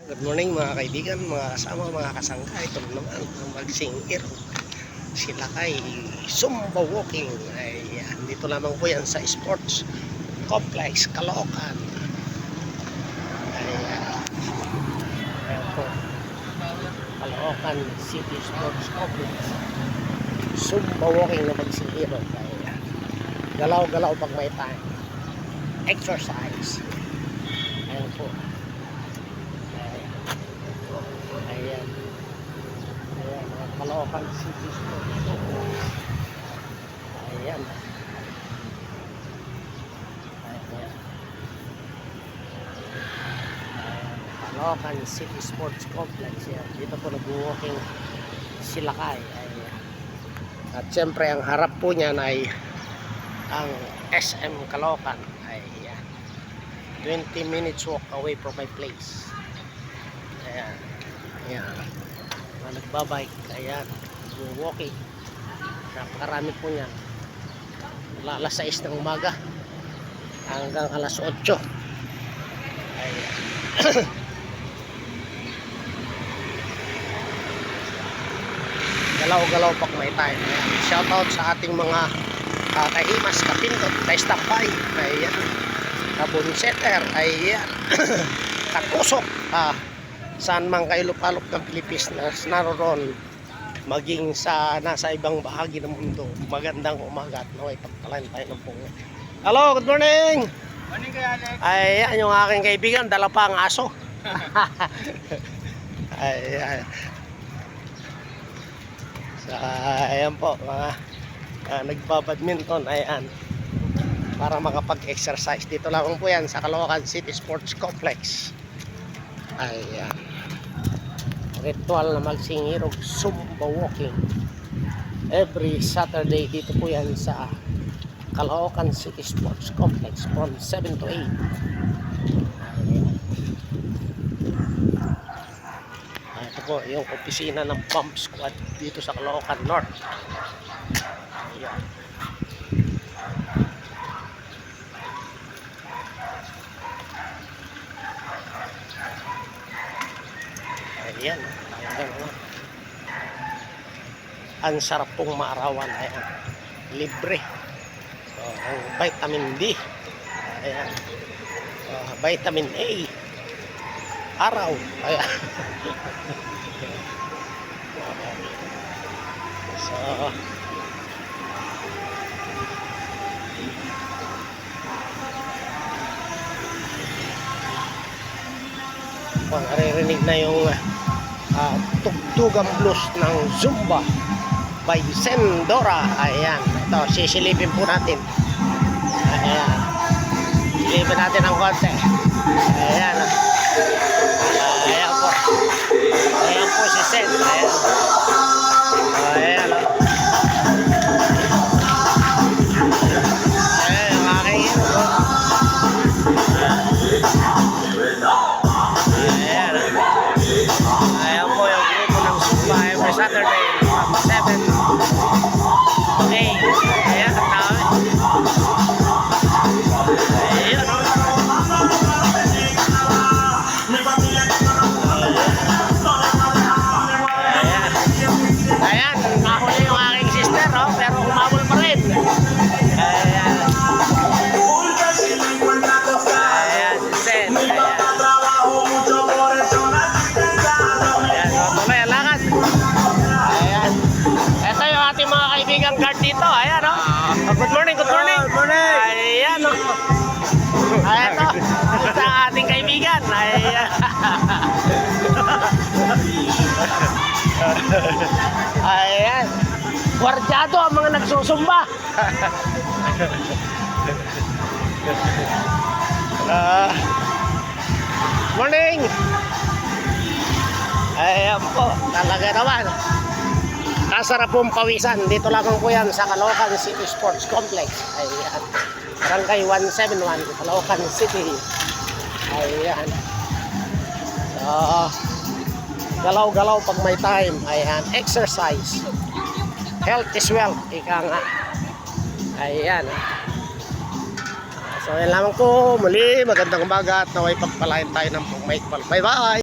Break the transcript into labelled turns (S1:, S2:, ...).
S1: Good morning mga kaibigan, mga kasama, mga kasangka. Ito naman ang magsingir. Sila kay Zumba Walking. Ayan, dito lamang po yan sa Sports Complex, Caloocan. Ayan. Ayan po. Caloocan City Sports Complex. Zumba Walking na magsingir. Ayan. Galaw-galaw pag may time. Exercise. Ayan po. Ayan. Ayan, Caloocan City Sports Complex. Ayan. Ayan. Caloocan City Sports Complex. Ayan. Dito po nag-walking sila kay. Ayan. At syempre ang harap po niyan ay ang SM Caloocan. Ayan. 20 minutes walk away from my place. Ayan. Ayan. Mga nagbabike. Ayan. Walking. Napakarami po niyan. Mula alas 6 ng umaga hanggang alas 8. Ayan. Galaw-galaw pag may time. Ayan. Shoutout sa ating mga kahimas, kapindot, kaistapay. Ayan. Kabunseter. Ayan. Katusok. Saan man kayo lupalop ng Pilipinas naroon, maging sa nasa ibang bahagi ng mundo, magandang umaga at naway pagtalan tayo ng pungo. Hello, good morning!
S2: Morning kay Alex!
S1: Ayan yung aking kaibigan, dala pa ang aso. Ayan. So, ayan po, mga nagbabadminton, ayan. Para makapag-exercise. Dito lang po yan sa Caloocan City Sports Complex. Ayan. Ritual na magsingir o Zumba Walking every Saturday. Dito po yan sa Caloocan City Sports Complex from 7 to 8. Ito po yung opisina ng Bump Squad dito sa Caloocan North. Ayan. Ayan, ang sarap pong maarawan. Ayan, libre. So, ang vitamin D. Ayan, vitamin A. Araw. Ayan. So, naririnig na yung tugtugang blues ng Zumba by Sendora. Ayan, ito sisilipin po natin. Ayan, silipin natin ng konti. Ayan, ayan po, ayan po si Sen. Ayan, ayan, ayan yung aking Saturday from 7 to 8. Ayan, ang dami. Ayan, o. Ayan. Ayan, nahuli yung aking sister, o. Pero humabol pa rin. Ayan. Ayan, si Sen. Ayan. Kaibigan guard dito, ayan o. Good morning, good morning.
S2: Good morning.
S1: Ayan o. Ayan o. Sa ating kaibigan. Ayan. Ayan. Guardiado ang mga nagsusumba. Morning. Ayan po, talaga naman. Kasarap pong pawisan. Dito lang po yan sa Caloocan City Sports Complex. Ayan. Barangay 171, Caloocan City. Ayan. So, galaw-galaw pag may time. Ayan. Exercise. Health is wealth. Ika nga. Ayan. So, yan lamang po. Muli, magandang umaga at naway pagpalain tayo ng pong make. Bye-bye!